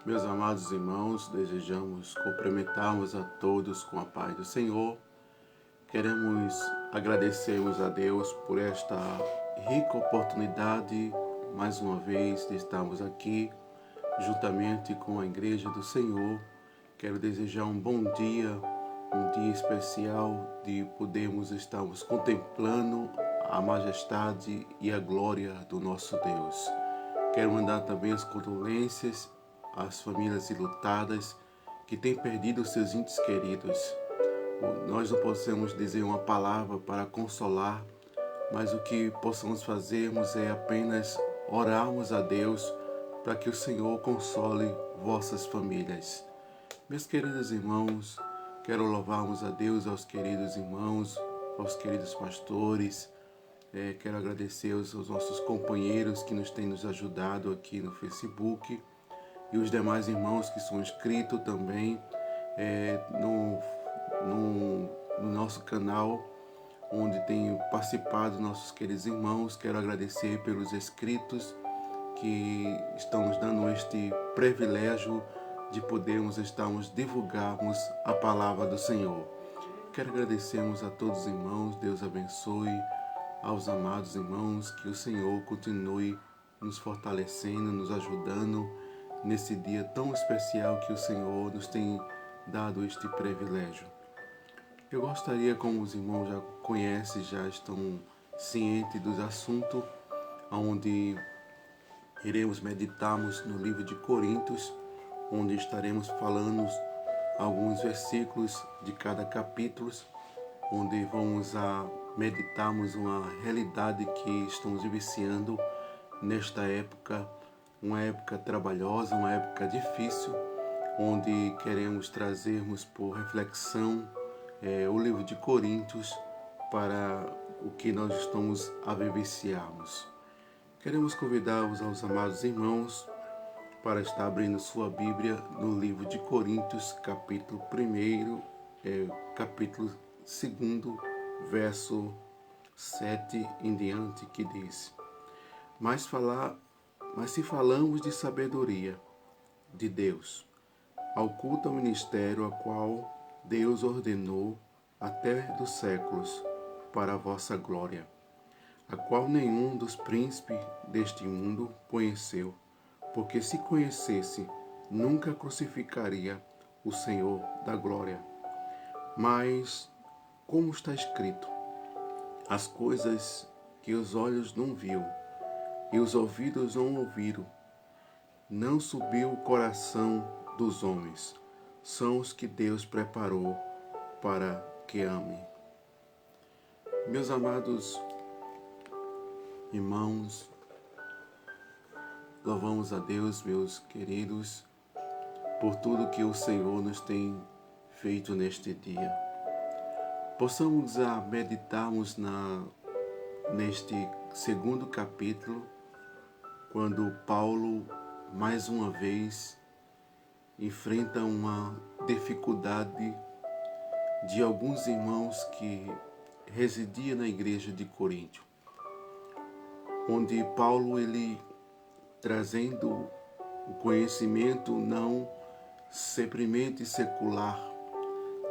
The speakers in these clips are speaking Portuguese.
Meus amados irmãos, desejamos cumprimentarmos a todos com a paz do Senhor. Queremos agradecermos a Deus por esta rica oportunidade, mais uma vez, de estarmos aqui, juntamente com a Igreja do Senhor. Quero desejar um bom dia, um dia especial de podermos estarmos contemplando a majestade e a glória do nosso Deus. Quero mandar também as condolências às famílias enlutadas que têm perdido seus entes queridos. Nós não possamos dizer uma palavra para consolar, mas o que possamos fazermos é apenas orarmos a Deus para que o Senhor console vossas famílias. Meus queridos irmãos, quero louvarmos a Deus, aos queridos irmãos, aos queridos pastores. Quero agradecer aos nossos companheiros que têm nos ajudado aqui no Facebook e os demais irmãos que são inscritos também no nosso canal, onde têm participado nossos queridos irmãos. Quero agradecer pelos inscritos que estão nos dando este privilégio de podermos divulgarmos a palavra do Senhor. Quero agradecermos a todos os irmãos, Deus abençoe aos amados irmãos, que o Senhor continue nos fortalecendo, nos ajudando nesse dia tão especial que o Senhor nos tem dado este privilégio. Eu gostaria, como os irmãos já conhecem, já estão cientes dos assuntos, onde iremos meditarmos no livro de Coríntios, onde estaremos falando alguns versículos de cada capítulo, onde vamos meditarmos uma realidade que estamos vivenciando nesta época, uma época trabalhosa, uma época difícil, onde queremos trazermos por reflexão o livro de Coríntios para o que nós estamos a vivenciarmos. Queremos convidar-vos aos amados irmãos para estar abrindo sua Bíblia no livro de Coríntios, capítulo 1, capítulo 2, verso 7 em diante, que diz: Mas se falamos de sabedoria de Deus, oculta o ministério a qual Deus ordenou até dos séculos para a vossa glória, a qual nenhum dos príncipes deste mundo conheceu, porque se conhecesse, nunca crucificaria o Senhor da glória. Mas, como está escrito, as coisas que os olhos não viu e os ouvidos não ouviram, não subiu o coração dos homens, são os que Deus preparou para que amem. Meus amados irmãos, louvamos a Deus, meus queridos, por tudo que o Senhor nos tem feito neste dia. Possamos meditarmos neste segundo capítulo, quando Paulo, mais uma vez, enfrenta uma dificuldade de alguns irmãos que residiam na igreja de Corinto, onde Paulo, ele trazendo o conhecimento não simplesmente secular,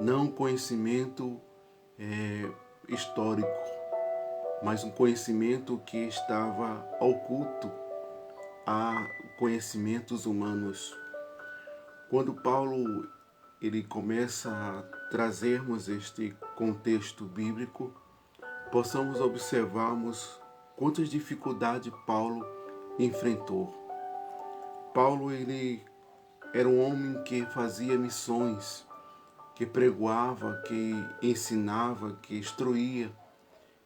não conhecimento histórico, mas um conhecimento que estava oculto a conhecimentos humanos. Quando Paulo ele começa a trazermos este contexto bíblico, possamos observarmos quantas dificuldades Paulo enfrentou. Paulo ele era um homem que fazia missões, que pregoava, que ensinava, que instruía.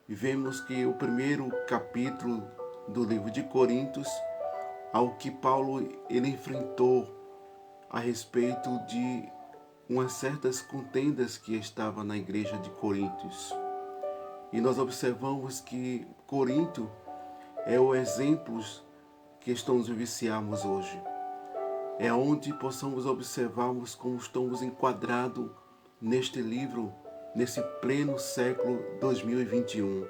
E vemos que o primeiro capítulo do livro de Coríntios, ao que Paulo ele enfrentou a respeito de umas certas contendas que estavam na igreja de Coríntios. E nós observamos que Corinto é o exemplo que estamos vivenciando hoje. É onde possamos observarmos como estamos enquadrados neste livro, nesse pleno século 2021.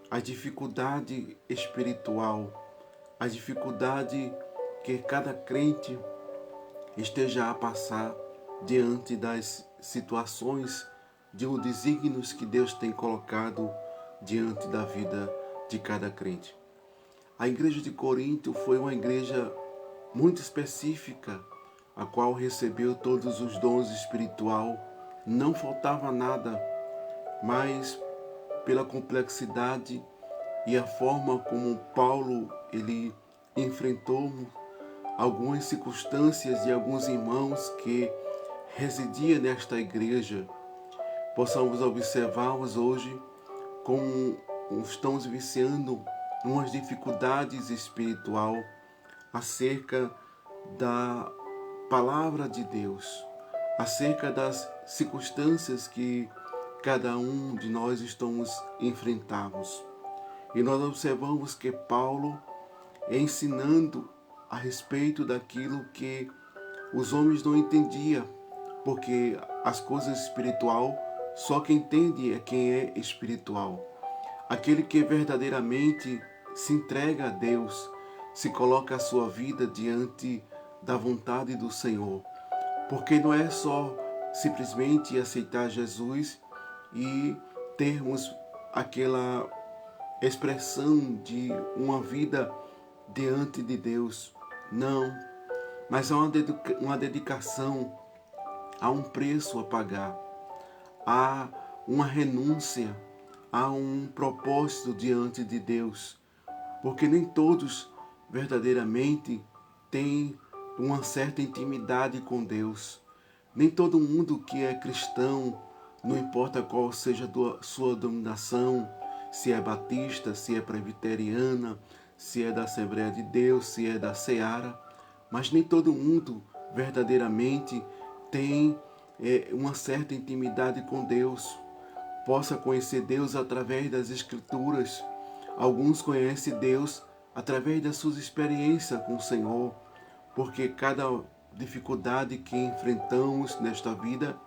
A dificuldade espiritual, a dificuldade que cada crente esteja a passar diante das situações, de os desígnios que Deus tem colocado diante da vida de cada crente. A igreja de Corinto foi uma igreja muito específica, a qual recebeu todos os dons espiritual, não faltava nada, mas pela complexidade e a forma como Paulo ele enfrentou algumas circunstâncias de alguns irmãos que residiam nesta igreja, possamos observarmos hoje como estamos vivenciando umas dificuldades espiritual acerca da palavra de Deus, acerca das circunstâncias que cada um de nós estamos enfrentamos. E nós observamos que Paulo é ensinando a respeito daquilo que os homens não entendiam, porque as coisas espiritual, só quem entende é quem é espiritual. Aquele que verdadeiramente se entrega a Deus, se coloca a sua vida diante da vontade do Senhor. Porque não é só simplesmente aceitar Jesus e termos aquela expressão de uma vida diante de Deus. Não, mas há uma dedicação, há um preço a pagar, há uma renúncia, há um propósito diante de Deus, porque nem todos verdadeiramente têm uma certa intimidade com Deus. Nem todo mundo que é cristão, não importa qual seja a sua denominação, se é batista, se é presbiteriana, se é da Assembleia de Deus, se é da Seara, mas nem todo mundo verdadeiramente tem uma certa intimidade com Deus. Possa conhecer Deus através das Escrituras. Alguns conhecem Deus através das suas experiências com o Senhor, porque cada dificuldade que enfrentamos nesta vida,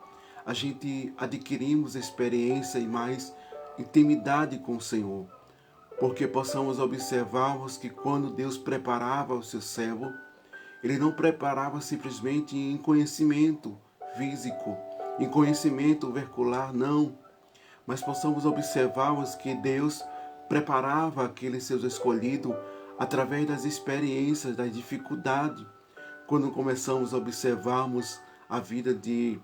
a gente adquirimos experiência e mais intimidade com o Senhor, porque possamos observarmos que quando Deus preparava o seu servo, Ele não preparava simplesmente em conhecimento físico, em conhecimento vercular, não, mas possamos observarmos que Deus preparava aqueles seus escolhidos através das experiências, das dificuldades. Quando começamos a observarmos a vida de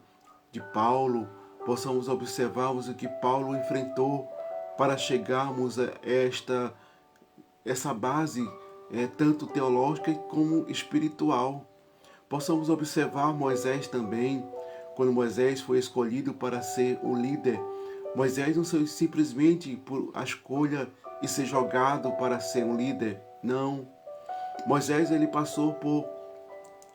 Paulo, possamos observarmos o que Paulo enfrentou para chegarmos a essa base tanto teológica como espiritual. Possamos observar Moisés também, quando Moisés foi escolhido para ser o líder. Moisés não foi simplesmente por a escolha e ser jogado para ser um líder, não. Moisés ele passou por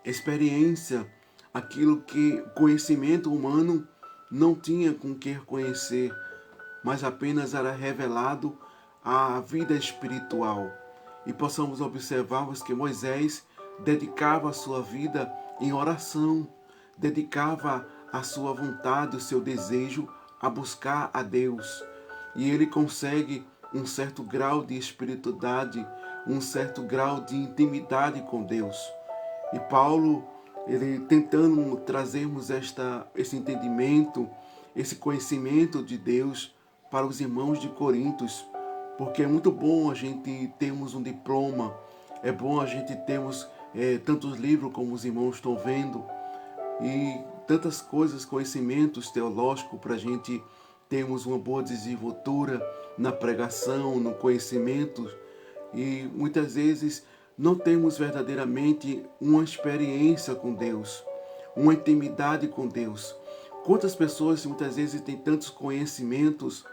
experiência, aquilo que conhecimento humano não tinha com que conhecer, mas apenas era revelado a vida espiritual. E possamos observarmos que Moisés dedicava a sua vida em oração, dedicava a sua vontade, o seu desejo a buscar a Deus. E ele consegue um certo grau de espiritualidade, um certo grau de intimidade com Deus. E Paulo, ele tentando trazermos esse entendimento, esse conhecimento de Deus para os irmãos de Corintos, porque é muito bom a gente termos um diploma, é bom a gente termos tantos livros como os irmãos estão vendo, e tantas coisas, conhecimentos teológicos para a gente termos uma boa desenvoltura na pregação, no conhecimento, e muitas vezes não temos verdadeiramente uma experiência com Deus, uma intimidade com Deus. Quantas pessoas muitas vezes têm tantos conhecimentos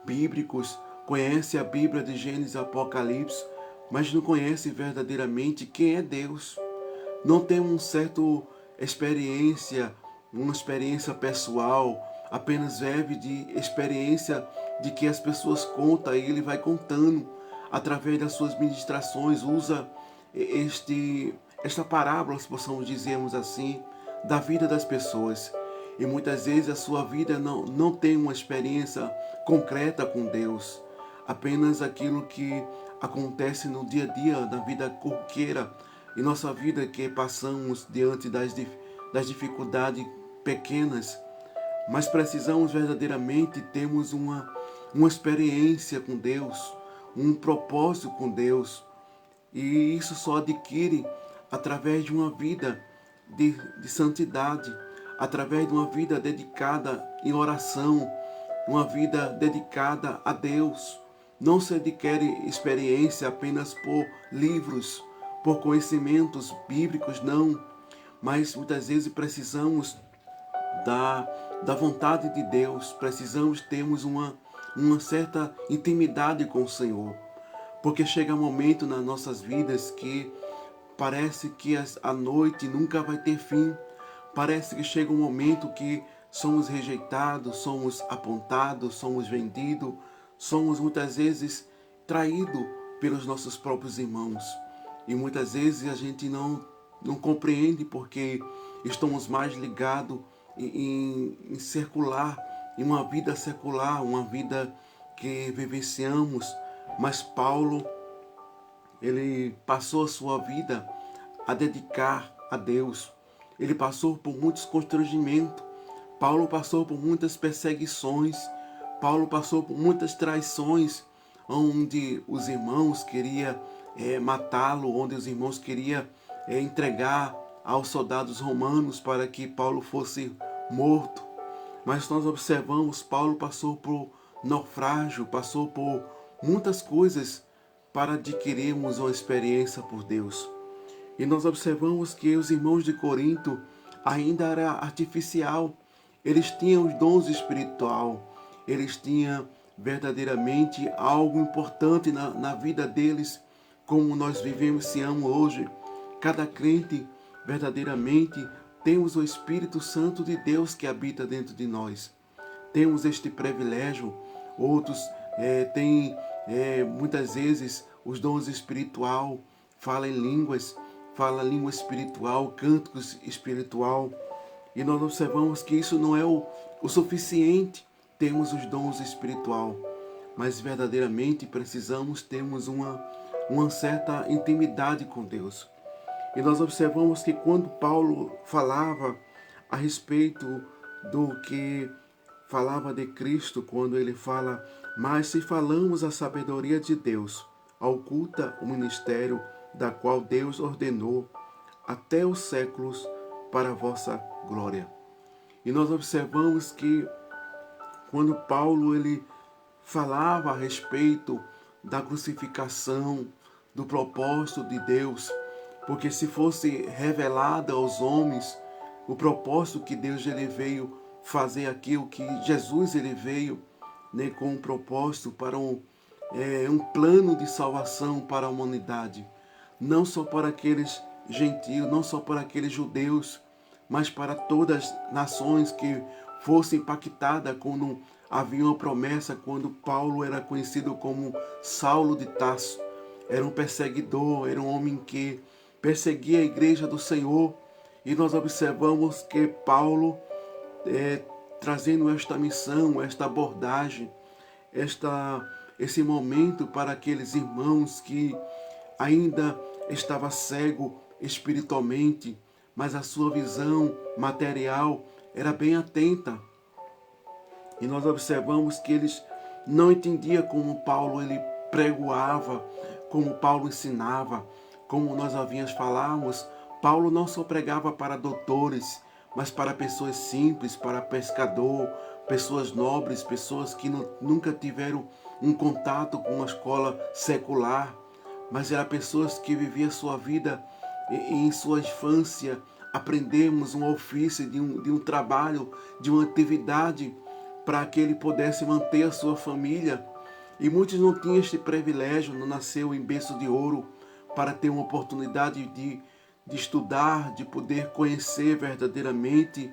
bíblicos, conhecem a Bíblia de Gênesis e Apocalipse, mas não conhecem verdadeiramente quem é Deus. Não tem uma certa experiência, uma experiência pessoal, apenas vive de experiência de que as pessoas contam e ele vai contando através das suas ministrações, usa esta parábola, se possamos dizermos assim, da vida das pessoas. E muitas vezes a sua vida não tem uma experiência concreta com Deus, apenas aquilo que acontece no dia a dia, na vida corriqueira, em nossa vida que passamos diante das dificuldades pequenas, mas precisamos verdadeiramente termos uma experiência com Deus, um propósito com Deus. E isso só adquire através de uma vida de santidade, através de uma vida dedicada em oração, uma vida dedicada a Deus. Não se adquire experiência apenas por livros, por conhecimentos bíblicos, não. Mas muitas vezes precisamos da vontade de Deus, precisamos termos uma certa intimidade com o Senhor. Porque chega um momento nas nossas vidas que parece que a noite nunca vai ter fim. Parece que chega um momento que somos rejeitados, somos apontados, somos vendidos, somos muitas vezes traídos pelos nossos próprios irmãos. E muitas vezes a gente não compreende porque estamos mais ligados em circular, em uma vida secular, uma vida que vivenciamos. Mas Paulo, ele passou a sua vida a dedicar a Deus. Ele passou por muitos constrangimentos. Paulo passou por muitas perseguições. Paulo passou por muitas traições, onde os irmãos queriam matá-lo, onde os irmãos queriam entregar aos soldados romanos para que Paulo fosse morto. Mas nós observamos, Paulo passou por naufrágio, passou por muitas coisas para adquirirmos uma experiência por Deus. E nós observamos que os irmãos de Corinto ainda era artificial. Eles tinham os dons espiritual. Eles tinham verdadeiramente algo importante na vida deles, como nós vivenciamos hoje. Cada crente verdadeiramente temos o Espírito Santo de Deus que habita dentro de nós. Temos este privilégio. Outros têm muitas vezes os dons espiritual, fala em línguas, fala língua espiritual, cânticos espiritual. E nós observamos que isso não é o suficiente. Temos os dons espiritual, mas verdadeiramente precisamos termos uma certa intimidade com Deus. E nós observamos que quando Paulo falava a respeito do que falava de Cristo, quando ele fala, mas se falamos a sabedoria de Deus, oculta o ministério da qual Deus ordenou até os séculos para a vossa glória. E nós observamos que quando Paulo ele falava a respeito da crucificação, do propósito de Deus, porque se fosse revelado aos homens o propósito que Deus ele veio fazer aqui, o que Jesus ele veio com um propósito para um plano de salvação para a humanidade, não só para aqueles gentios, não só para aqueles judeus, mas para todas as nações que fossem impactadas quando havia uma promessa, quando Paulo era conhecido como Saulo de Tarso. Era um perseguidor, era um homem que perseguia a igreja do Senhor. E nós observamos que Paulo, trazendo esta missão, esta abordagem, esse momento para aqueles irmãos que ainda estava cego espiritualmente, mas a sua visão material era bem atenta. E nós observamos que eles não entendiam como Paulo ele pregoava, como Paulo ensinava, como nós havíamos falado. Paulo não só pregava para doutores, mas para pessoas simples, para pescador, pessoas nobres, pessoas que nunca tiveram um contato com uma escola secular, mas eram pessoas que viviam sua vida em sua infância. Aprendemos um ofício de um trabalho, de uma atividade, para que ele pudesse manter a sua família. E muitos não tinham este privilégio, não nasceu em berço de ouro, para ter uma oportunidade de estudar, de poder conhecer verdadeiramente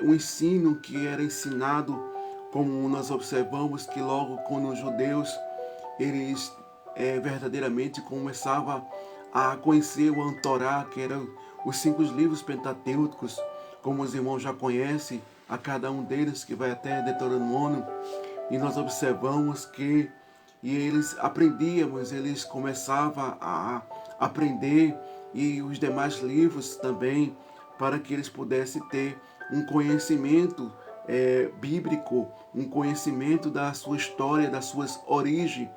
o ensino que era ensinado, como nós observamos que logo quando os judeus, eles verdadeiramente começavam a conhecer o Antorá, que eram os 5 livros pentatêuticos, como os irmãos já conhecem, a cada um deles, que vai até Deuteronômio, e nós observamos que eles aprendiam, eles começavam a aprender e os demais livros também, para que eles pudessem ter um conhecimento bíblico, um conhecimento da sua história, das suas origens,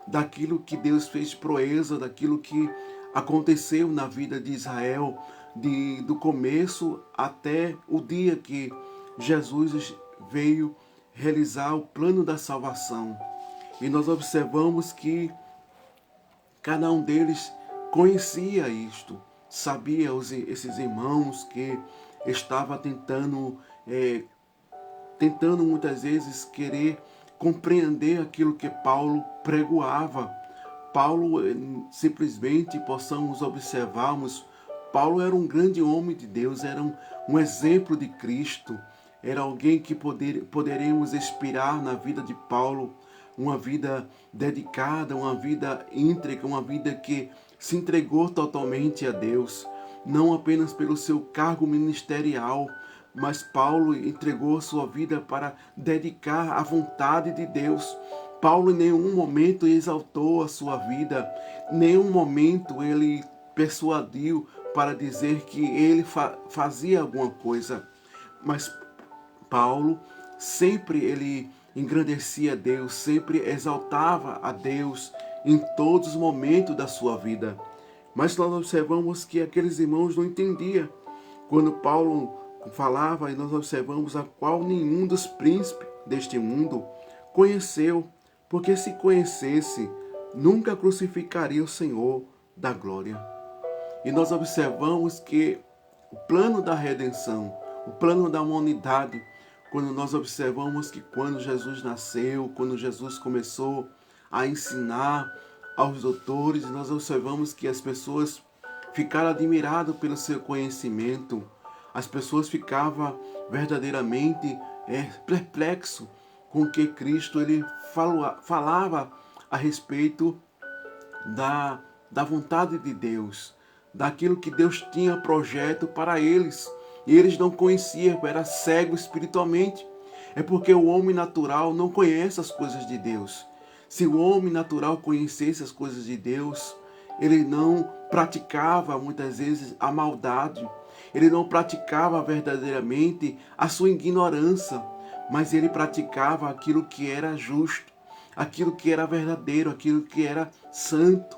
daquilo que Deus fez de proeza, daquilo que aconteceu na vida de Israel, do começo até o dia que Jesus veio realizar o plano da salvação. E nós observamos que cada um deles conhecia isto, sabia esses irmãos que estava tentando muitas vezes querer compreender aquilo que Paulo pregoava. Paulo, simplesmente possamos observarmos, Paulo era um grande homem de Deus, era um exemplo de Cristo, era alguém que poderíamos inspirar na vida de Paulo, uma vida dedicada, uma vida íntegra, uma vida que se entregou totalmente a Deus, não apenas pelo seu cargo ministerial, mas Paulo entregou sua vida para dedicar à vontade de Deus. Paulo em nenhum momento exaltou a sua vida, em nenhum momento ele persuadiu para dizer que ele fazia alguma coisa, mas Paulo sempre ele engrandecia a Deus, sempre exaltava a Deus em todos os momentos da sua vida. Mas nós observamos que aqueles irmãos não entendiam. Quando Paulo falava, e nós observamos a qual nenhum dos príncipes deste mundo conheceu, porque se conhecesse, nunca crucificaria o Senhor da glória. E nós observamos que o plano da redenção, o plano da humanidade, quando nós observamos que quando Jesus nasceu, quando Jesus começou a ensinar aos doutores, nós observamos que as pessoas ficaram admiradas pelo seu conhecimento. As pessoas ficavam verdadeiramente perplexos com o que Cristo ele falava a respeito da vontade de Deus, daquilo que Deus tinha projeto para eles. E eles não conheciam, era cego espiritualmente. É porque o homem natural não conhece as coisas de Deus. Se o homem natural conhecesse as coisas de Deus, ele não praticava muitas vezes a maldade. Ele não praticava verdadeiramente a sua ignorância, mas ele praticava aquilo que era justo, aquilo que era verdadeiro, aquilo que era santo.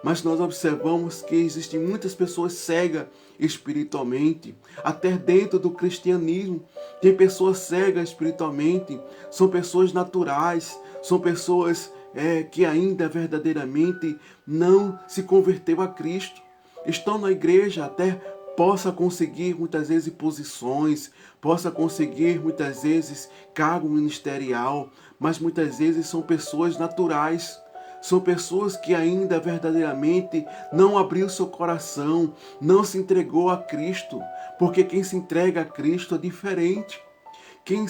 Mas nós observamos que existem muitas pessoas cegas espiritualmente, até dentro do cristianismo. Tem pessoas cegas espiritualmente, são pessoas naturais, são pessoas que ainda verdadeiramente não se converteu a Cristo. Estão na igreja, até possa conseguir muitas vezes posições, possa conseguir muitas vezes cargo ministerial, mas muitas vezes são pessoas naturais. São pessoas que ainda verdadeiramente não abriu seu coração, não se entregou a Cristo, porque quem se entrega a Cristo é diferente. Quem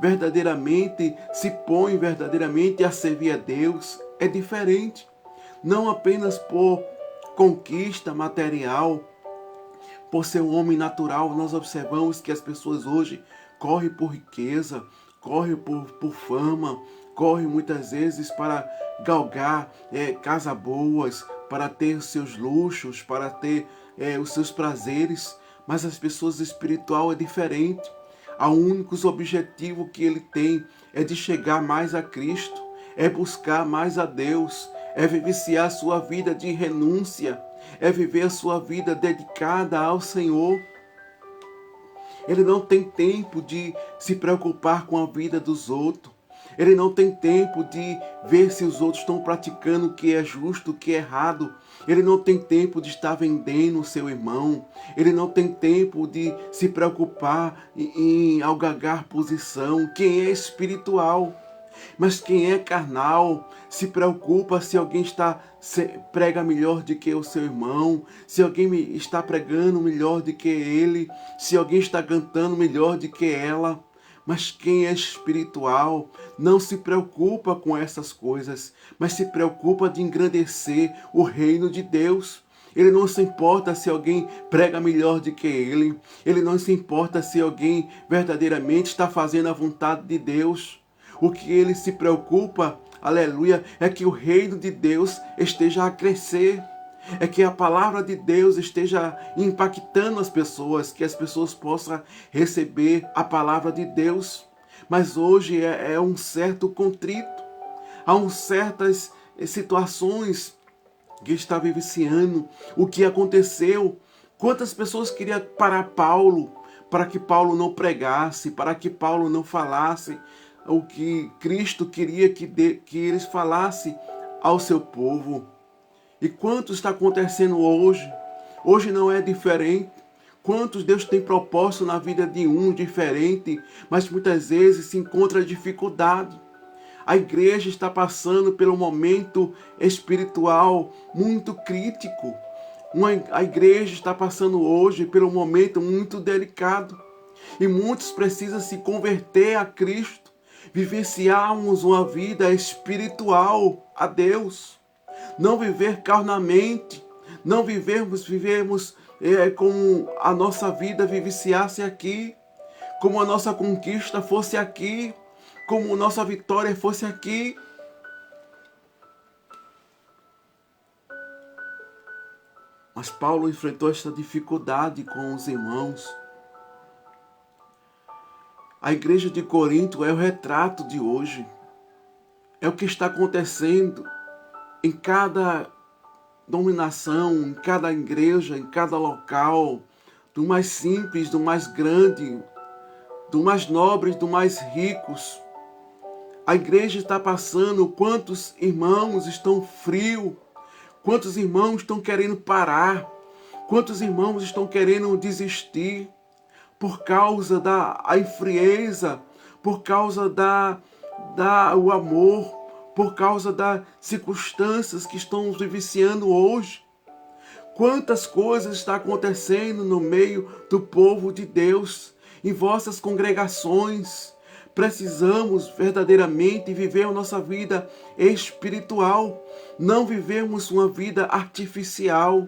verdadeiramente se põe verdadeiramente a servir a Deus é diferente. Não apenas por conquista material, por ser um homem natural. Nós observamos que as pessoas hoje correm por riqueza, correm por fama, correm muitas vezes para galgar casas boas, para ter os seus luxos, para ter os seus prazeres. Mas as pessoas espirituais é diferente. O único objetivo que ele tem é de chegar mais a Cristo, é buscar mais a Deus, é vivenciar a sua vida de renúncia, é viver a sua vida dedicada ao Senhor. Ele não tem tempo de se preocupar com a vida dos outros. Ele não tem tempo de ver se os outros estão praticando o que é justo, o que é errado. Ele não tem tempo de estar vendendo o seu irmão. Ele não tem tempo de se preocupar em algagar posição. Quem é espiritual, mas quem é carnal se preocupa se alguém prega melhor do que o seu irmão, se alguém está pregando melhor do que ele, se alguém está cantando melhor do que ela. Mas quem é espiritual não se preocupa com essas coisas, mas se preocupa de engrandecer o reino de Deus. Ele não se importa se alguém prega melhor do que ele. Ele não se importa se alguém verdadeiramente está fazendo a vontade de Deus. O que ele se preocupa, aleluia, é que o reino de Deus esteja a crescer. é que a palavra de Deus esteja impactando as pessoas, que as pessoas possam receber a palavra de Deus. Mas hoje é um certo contrito, há certas situações que está vivenciando. O que aconteceu? Quantas pessoas queriam parar Paulo, para que Paulo não pregasse, para que Paulo não falasse o que Cristo queria que eles falassem ao seu povo. E quanto está acontecendo hoje? Hoje não é diferente. Quantos Deus tem propósito na vida de um diferente, mas muitas vezes se encontra dificuldade. A igreja está passando pelo momento espiritual muito crítico. A igreja está passando hoje por um momento muito delicado. E muitos precisam se converter a Cristo, vivenciarmos uma vida espiritual a Deus. Não viver carnalmente, não vivemos como a nossa vida vivenciasse aqui, como a nossa conquista fosse aqui, como a nossa vitória fosse aqui. Mas Paulo enfrentou esta dificuldade com os irmãos. A igreja de Corinto é o retrato de hoje. É o que está acontecendo em cada dominação, em cada igreja, em cada local, do mais simples, do mais grande, do mais nobre, do mais ricos. A igreja está passando, quantos irmãos estão frios, quantos irmãos estão querendo parar, quantos irmãos estão querendo desistir por causa da frieza, por causa o amor, por causa das circunstâncias que estão vivenciando hoje. Quantas coisas estão acontecendo no meio do povo de Deus, em vossas congregações. Precisamos verdadeiramente viver a nossa vida espiritual, não vivemos uma vida artificial,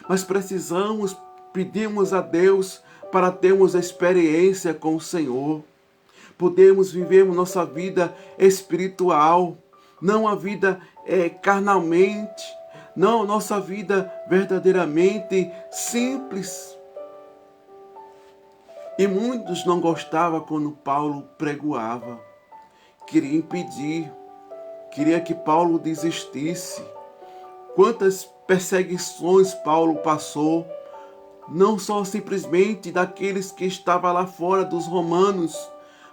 mas precisamos pedirmos a Deus para termos a experiência com o Senhor. Podemos viver nossa vida espiritual, não a vida carnalmente, não a nossa vida verdadeiramente simples. E muitos não gostavam quando Paulo pregoava. Queria impedir, queria que Paulo desistisse. Quantas perseguições Paulo passou, não só simplesmente daqueles que estavam lá fora, dos romanos,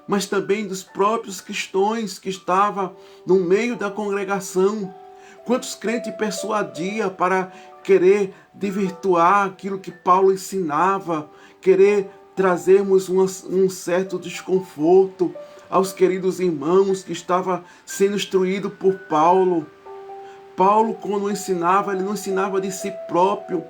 mas também dos próprios cristãos que estavam no meio da congregação. Quantos crentes persuadia para querer desvirtuar aquilo que Paulo ensinava, querer trazermos um certo desconforto aos queridos irmãos que estavam sendo instruídos por Paulo. Paulo, quando ensinava, ele não ensinava de si próprio.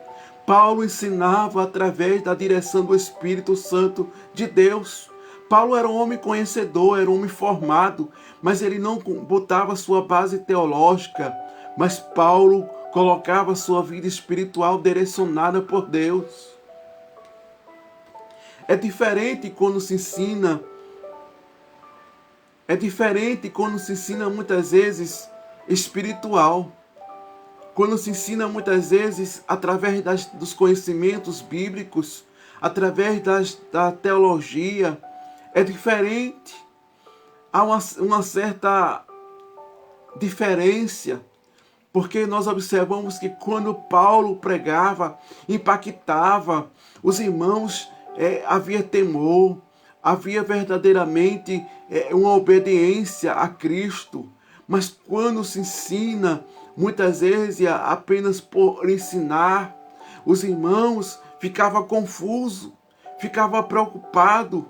Paulo ensinava através da direção do Espírito Santo de Deus. Paulo era um homem conhecedor, era um homem formado, mas ele não botava sua base teológica, mas Paulo colocava sua vida espiritual direcionada por Deus. É diferente quando se ensina muitas vezes espiritual. Quando se ensina muitas vezes através dos conhecimentos bíblicos, através da teologia, é diferente. Há uma certa diferença, porque nós observamos que quando Paulo pregava, impactava os irmãos, havia temor, havia verdadeiramente uma obediência a Cristo. Mas quando se ensina, muitas vezes apenas por ensinar, os irmãos ficavam confusos, ficavam preocupados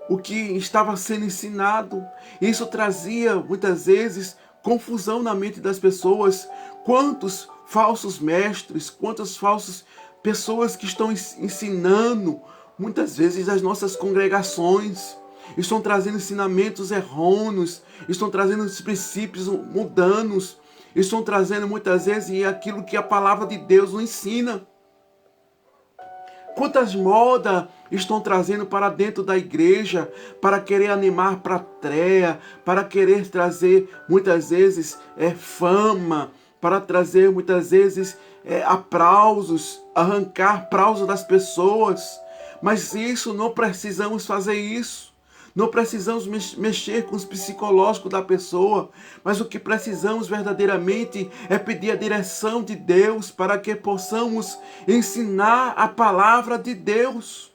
o que estava sendo ensinado. Isso trazia muitas vezes confusão na mente das pessoas. Quantos falsos mestres, quantas falsas pessoas que estão ensinando, muitas vezes as nossas congregações, estão trazendo ensinamentos errôneos, estão trazendo os princípios mundanos, estão trazendo muitas vezes aquilo que a palavra de Deus nos ensina. Quantas modas estão trazendo para dentro da igreja, para querer animar para a plateia, para querer trazer muitas vezes fama, para trazer muitas vezes aplausos, arrancar aplausos das pessoas. Mas isso, não precisamos fazer isso. Não precisamos mexer com os psicológicos da pessoa, mas o que precisamos verdadeiramente é pedir a direção de Deus para que possamos ensinar a palavra de Deus,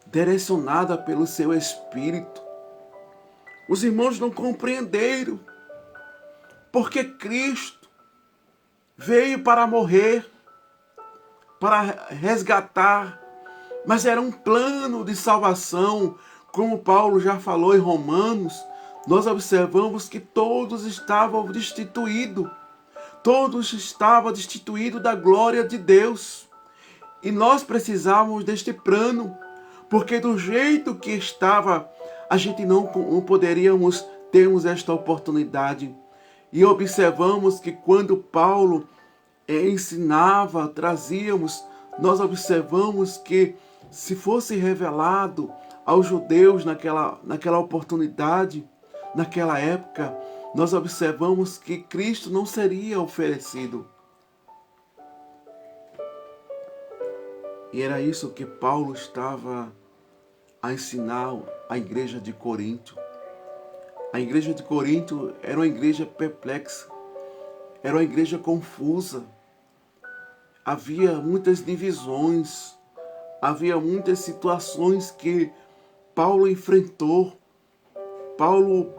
direcionada pelo seu Espírito. Os irmãos não compreenderam porque Cristo veio para morrer, para resgatar, mas era um plano de salvação. Como Paulo já falou em Romanos, nós observamos que todos estavam destituídos da glória de Deus. E nós precisávamos deste plano, porque do jeito que estava, a gente não poderíamos termos esta oportunidade. E observamos que quando Paulo ensinava, nós observamos que se fosse revelado aos judeus naquela oportunidade, naquela época, nós observamos que Cristo não seria oferecido. E era isso que Paulo estava a ensinar à igreja de Corinto. A igreja de Corinto era uma igreja perplexa, era uma igreja confusa. Havia muitas divisões, havia muitas situações que Paulo enfrentou. Paulo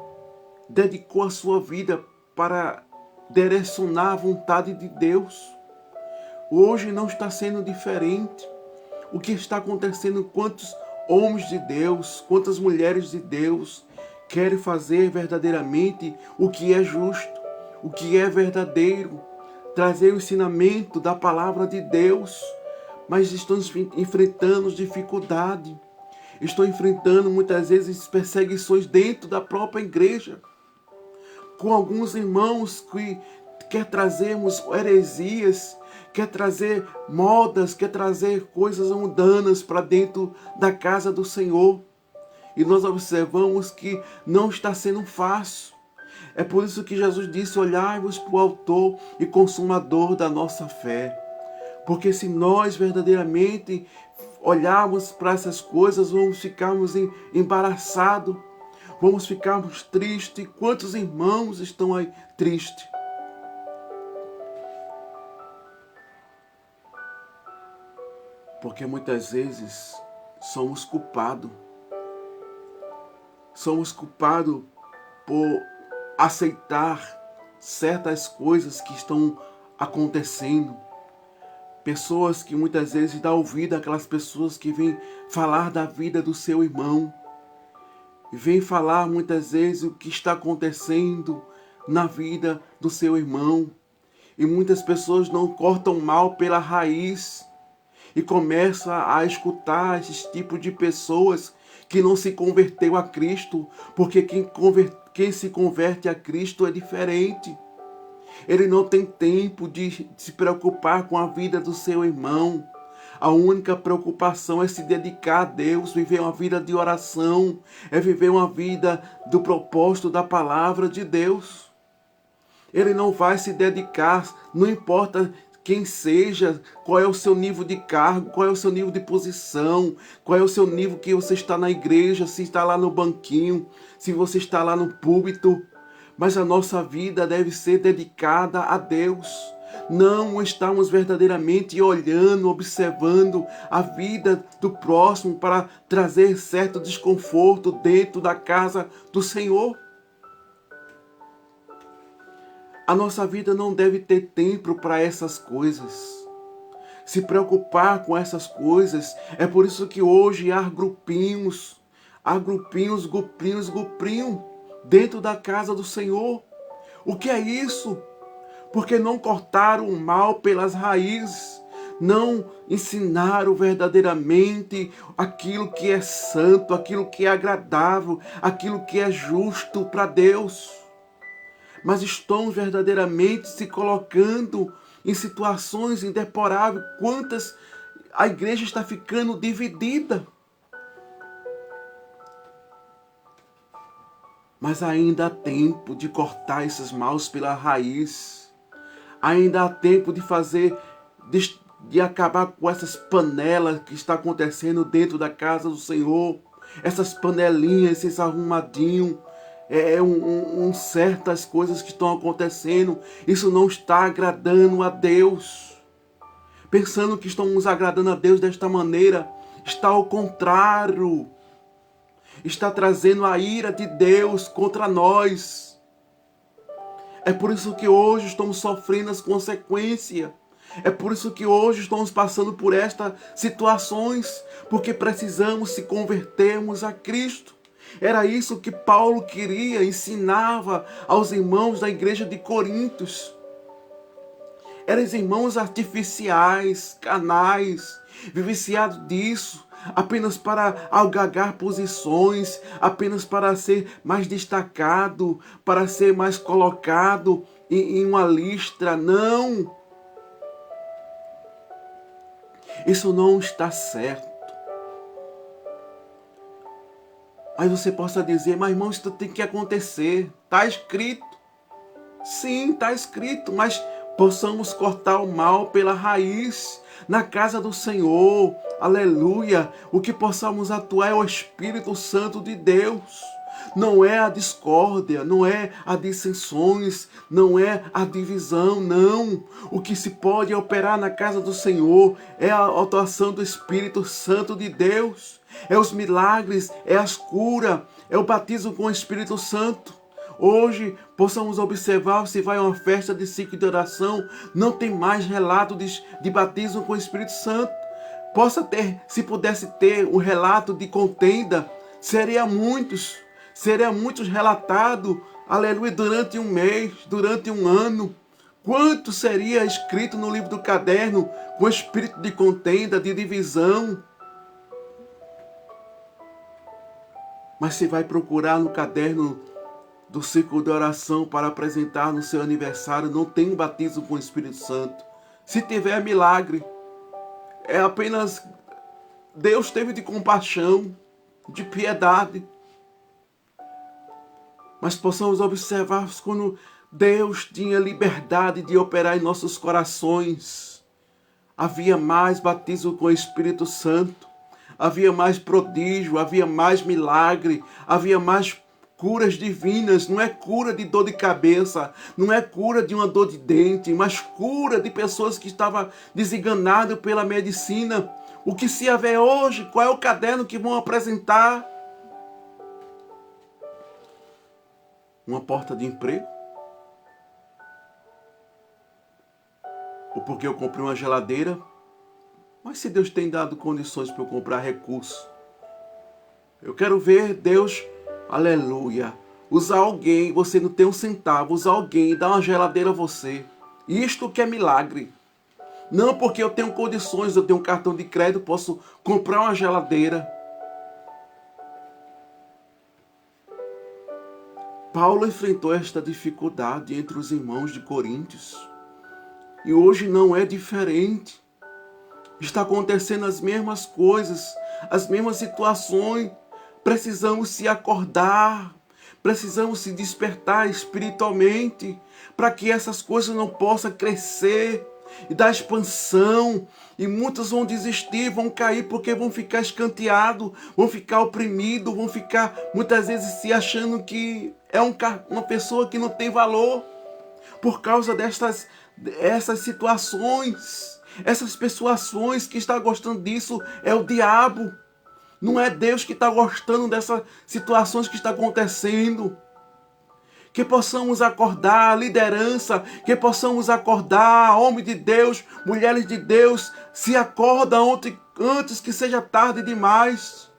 dedicou a sua vida para direcionar a vontade de Deus. Hoje não está sendo diferente. O que está acontecendo, quantos homens de Deus, quantas mulheres de Deus querem fazer verdadeiramente o que é justo, o que é verdadeiro, trazer o ensinamento da palavra de Deus, mas estão enfrentando dificuldade, estão enfrentando muitas vezes perseguições dentro da própria igreja, com alguns irmãos que quer trazermos heresias, quer trazer modas, quer trazer coisas mundanas para dentro da casa do Senhor. E nós observamos que não está sendo fácil. É por isso que Jesus disse: olhai-vos para o autor e consumador da nossa fé. Porque se nós verdadeiramente olharmos para essas coisas, vamos ficarmos embaraçados, vamos ficarmos tristes. Quantos irmãos estão aí tristes? Porque muitas vezes somos culpados. Somos culpados por aceitar certas coisas que estão acontecendo. Pessoas que muitas vezes dão ouvido àquelas pessoas que vêm falar da vida do seu irmão. E vêm falar muitas vezes o que está acontecendo na vida do seu irmão. E muitas pessoas não cortam mal pela raiz e começam a escutar esse tipo de pessoas que não se converteu a Cristo, porque quem se converte a Cristo é diferente. Ele não tem tempo de se preocupar com a vida do seu irmão. A única preocupação é se dedicar a Deus, viver uma vida de oração, é viver uma vida do propósito da palavra de Deus. Ele não vai se dedicar, não importa quem seja, qual é o seu nível de cargo, qual é o seu nível de posição, qual é o seu nível que você está na igreja, se está lá no banquinho, se você está lá no púlpito. Mas a nossa vida deve ser dedicada a Deus. Não estamos verdadeiramente olhando, observando a vida do próximo para trazer certo desconforto dentro da casa do Senhor. A nossa vida não deve ter tempo para essas coisas. Se preocupar com essas coisas. É por isso que hoje há grupinhos dentro da casa do Senhor. O que é isso? Porque não cortaram o mal pelas raízes. Não ensinaram verdadeiramente aquilo que é santo, aquilo que é agradável, aquilo que é justo para Deus. Mas estão verdadeiramente se colocando em situações indeploráveis. Quantas a igreja está ficando dividida. Mas ainda há tempo de cortar esses maus pela raiz. Ainda há tempo de fazer, de acabar com essas panelas que está acontecendo dentro da casa do Senhor. Essas panelinhas, esses arrumadinhos, certas coisas que estão acontecendo. Isso não está agradando a Deus. Pensando que estamos agradando a Deus desta maneira, está ao contrário. Está trazendo a ira de Deus contra nós. É por isso que hoje estamos sofrendo as consequências. É por isso que hoje estamos passando por estas situações, porque precisamos se convertermos a Cristo. Era isso que Paulo queria, ensinava aos irmãos da igreja de Coríntios. Eram irmãos artificiais, canais, viciados disso, apenas para algagar posições, apenas para ser mais destacado, para ser mais colocado em uma listra. Não! Isso não está certo. Mas você possa dizer, mas irmão, isso tem que acontecer. Está escrito. Sim, está escrito, mas possamos cortar o mal pela raiz na casa do Senhor. Aleluia. O que possamos atuar é o Espírito Santo de Deus. Não é a discórdia, não é as dissensões, não é a divisão, não. O que se pode operar na casa do Senhor é a atuação do Espírito Santo de Deus. É os milagres, é as curas, é o batismo com o Espírito Santo. Hoje possamos observar, se vai a uma festa de ciclo de oração, não tem mais relato de batismo com o Espírito Santo. Se pudesse ter o relato de contenda, seria muitos relatado, aleluia, durante um mês, durante um ano. Quanto seria escrito no livro do caderno com espírito de contenda, de divisão? Mas se vai procurar no caderno do ciclo de oração para apresentar no seu aniversário, não tem batismo com o Espírito Santo. Se tiver milagre, é apenas Deus teve de compaixão, de piedade. Mas possamos observar quando Deus tinha liberdade de operar em nossos corações. Havia mais batismo com o Espírito Santo, havia mais prodígio, havia mais milagre, havia mais curas divinas. Não é cura de dor de cabeça, não é cura de uma dor de dente, mas cura de pessoas que estavam desenganadas pela medicina. O que se haver hoje, qual é o caderno que vão apresentar? Uma porta de emprego? Ou porque eu comprei uma geladeira? Mas se Deus tem dado condições para eu comprar recurso, eu quero ver Deus, aleluia, usar alguém, você não tem um centavo, usar alguém e dar uma geladeira a você. Isto que é milagre. Não porque eu tenho condições, eu tenho um cartão de crédito, posso comprar uma geladeira. Paulo enfrentou esta dificuldade entre os irmãos de Coríntios. E hoje não é diferente. Está acontecendo as mesmas coisas, as mesmas situações. Precisamos se acordar, precisamos se despertar espiritualmente para que essas coisas não possam crescer e dar expansão. E muitos vão desistir, vão cair porque vão ficar escanteados, vão ficar oprimidos, vão ficar muitas vezes se achando que é uma pessoa que não tem valor por causa essas situações. Essas persuasões que está gostando disso é o diabo. Não é Deus que está gostando dessas situações que está acontecendo. Que possamos acordar a liderança, que possamos acordar, homem de Deus, mulheres de Deus, se acorda antes que seja tarde demais.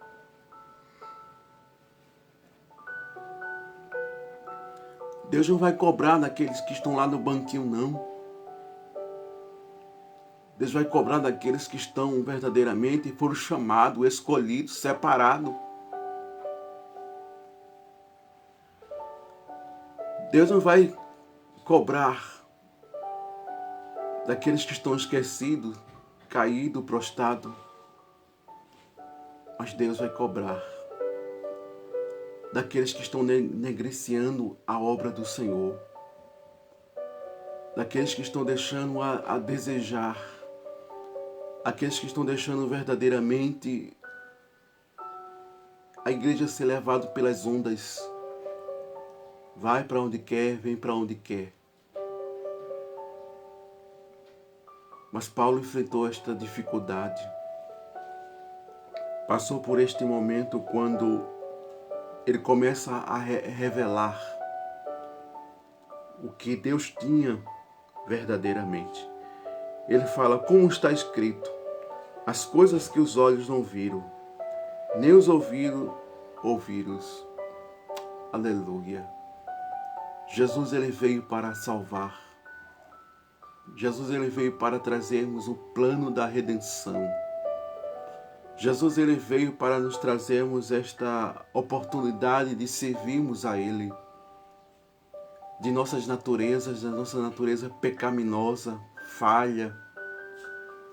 Deus não vai cobrar naqueles que estão lá no banquinho, não. Deus vai cobrar daqueles que estão verdadeiramente, foram chamados, escolhidos, separados. Deus não vai cobrar daqueles que estão esquecidos, caídos, prostrados. Mas Deus vai cobrar daqueles que estão negligenciando a obra do Senhor, daqueles que estão deixando a desejar, aqueles que estão deixando verdadeiramente a igreja ser levada pelas ondas. Vai para onde quer, vem para onde quer. Mas Paulo enfrentou esta dificuldade. Passou por este momento quando ele começa a revelar o que Deus tinha verdadeiramente. Ele fala, como está escrito, as coisas que os olhos não viram, nem os ouvidos ouviram. Aleluia. Jesus, ele veio para salvar. Jesus, ele veio para trazermos o plano da redenção. Jesus, ele veio para nos trazermos esta oportunidade de servirmos a Ele, de nossas naturezas, da nossa natureza pecaminosa, falha.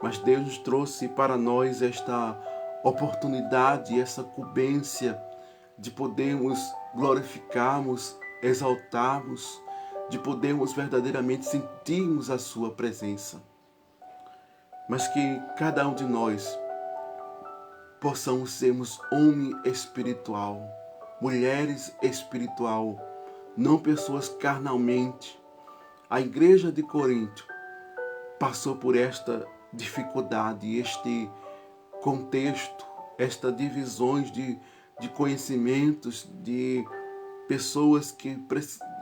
Mas Deus nos trouxe para nós esta oportunidade, essa incumbência de podermos glorificarmos, exaltarmos, de podermos verdadeiramente sentirmos a sua presença. Mas que cada um de nós possamos sermos homem espiritual, mulheres espiritual, não pessoas carnalmente. A igreja de Corinto passou por esta dificuldade, este contexto, estas divisões de conhecimentos, de pessoas que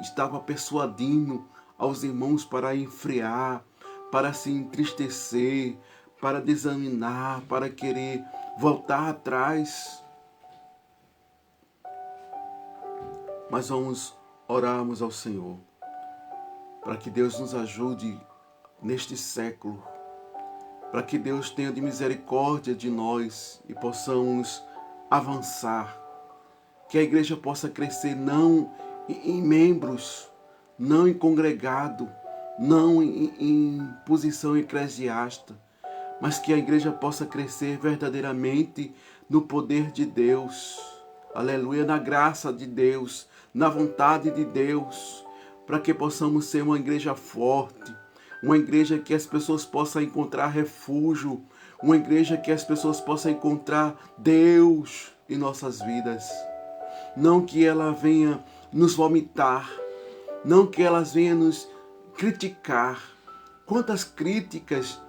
estavam persuadindo aos irmãos para enfriar, para se entristecer, para desanimar, para querer voltar atrás. Mas vamos orarmos ao Senhor, para que Deus nos ajude neste século, para que Deus tenha de misericórdia de nós e possamos avançar, que a igreja possa crescer não em membros, não em congregado, não em posição eclesiástica, mas que a igreja possa crescer verdadeiramente no poder de Deus, aleluia, na graça de Deus, na vontade de Deus, para que possamos ser uma igreja forte, uma igreja que as pessoas possam encontrar refúgio, uma igreja que as pessoas possam encontrar Deus em nossas vidas. Não que ela venha nos vomitar, não que elas venham nos criticar. Quantas críticas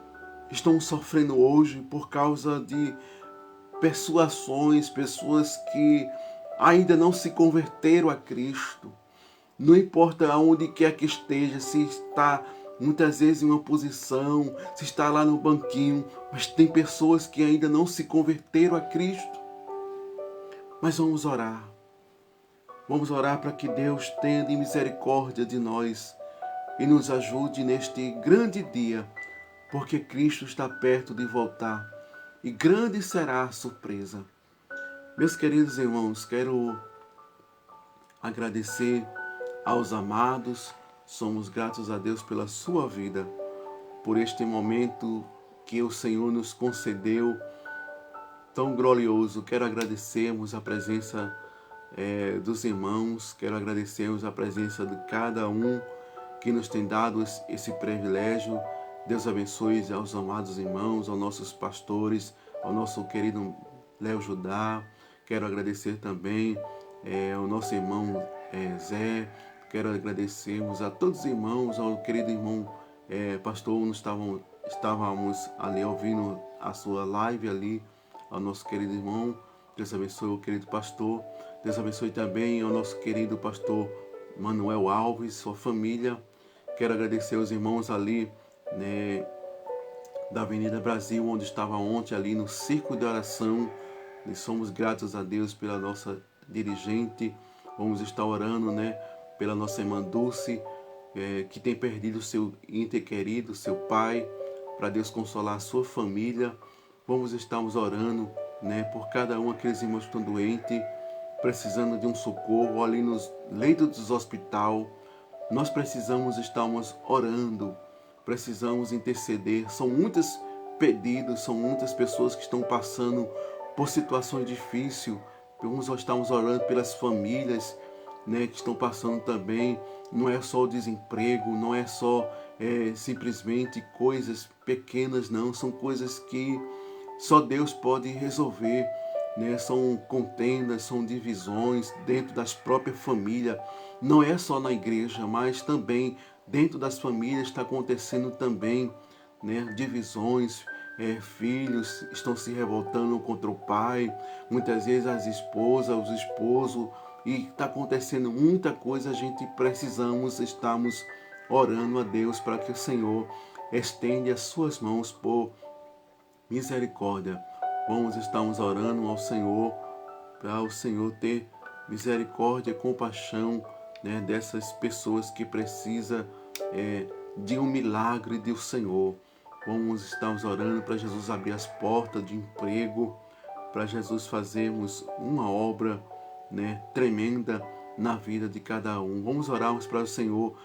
estão sofrendo hoje por causa de persuasões, pessoas que ainda não se converteram a Cristo. Não importa aonde quer que esteja, se está muitas vezes em uma posição, se está lá no banquinho, mas tem pessoas que ainda não se converteram a Cristo. Mas vamos orar. Vamos orar para que Deus tenha de misericórdia de nós e nos ajude neste grande dia, porque Cristo está perto de voltar e grande será a surpresa. Meus queridos irmãos, quero agradecer aos amados, somos gratos a Deus pela sua vida, por este momento que o Senhor nos concedeu tão glorioso. Quero agradecermos a presença dos irmãos, quero agradecermos a presença de cada um que nos tem dado esse privilégio. Deus abençoe aos amados irmãos, aos nossos pastores, ao nosso querido Léo Judá. Quero agradecer também ao nosso irmão Zé. Quero agradecermos a todos os irmãos, ao querido irmão pastor. Estávamos ali ouvindo a sua live ali, ao nosso querido irmão. Deus abençoe o querido pastor. Deus abençoe também ao nosso querido pastor Manuel Alves, sua família. Quero agradecer aos irmãos ali, né, da Avenida Brasil, onde estava ontem ali no círculo de oração. E somos gratos a Deus pela nossa dirigente. Vamos estar orando, né, pela nossa irmã Dulce, que tem perdido seu ente querido, seu pai, para Deus consolar a sua família. Vamos estarmos orando, né, por cada um aqueles irmãos que estão doentes, precisando de um socorro ali nos leitos dos hospitais. Nós precisamos estarmos orando, precisamos interceder. São muitos pedidos, são muitas pessoas que estão passando por situações difíceis, estamos orando pelas famílias, né, que estão passando também. Não é só o desemprego, não é só simplesmente coisas pequenas, não. São coisas que só Deus pode resolver, né? São contendas, são divisões dentro das próprias famílias. Não é só na igreja, mas também dentro das famílias está acontecendo também, né? Divisões, filhos estão se revoltando contra o pai, muitas vezes as esposas, os esposos, e está acontecendo muita coisa. A gente estamos orando a Deus para que o Senhor estende as suas mãos por misericórdia. Estamos orando ao Senhor para o Senhor ter misericórdia e compaixão, né, dessas pessoas que precisam de um milagre do Senhor. Estamos orando para Jesus abrir as portas de emprego, para Jesus fazermos uma obra, né, tremenda na vida de cada um. Vamos orarmos para o Senhor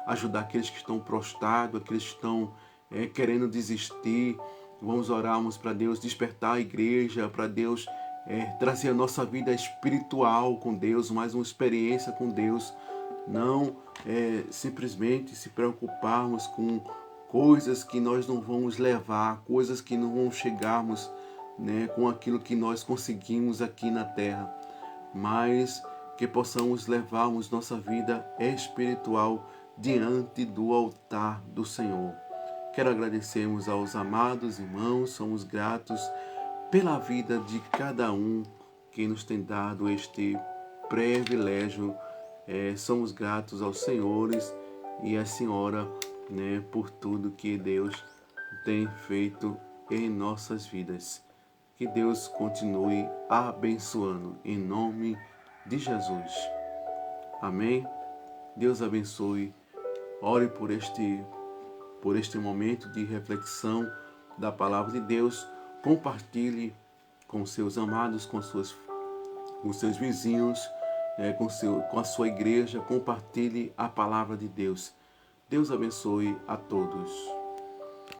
ajudar aqueles que estão prostrados, aqueles que estão querendo desistir. Vamos orarmos para Deus despertar a igreja, para Deus trazer a nossa vida espiritual com Deus, mais uma experiência com Deus. Não simplesmente se preocuparmos com coisas que nós não vamos levar, coisas que não vamos chegarmos, né, com aquilo que nós conseguimos aqui na terra, mas que possamos levarmos nossa vida espiritual diante do altar do Senhor. Quero agradecermos aos amados irmãos, somos gratos pela vida de cada um que nos tem dado este privilégio. Somos gratos aos senhores e à senhora, né, por tudo que Deus tem feito em nossas vidas. Que Deus continue abençoando em nome de Jesus. Amém? Deus abençoe. Ore por este momento de reflexão da palavra de Deus. Compartilhe com seus amados, com seus vizinhos, com a sua igreja. Compartilhe a palavra de Deus. Deus abençoe a todos.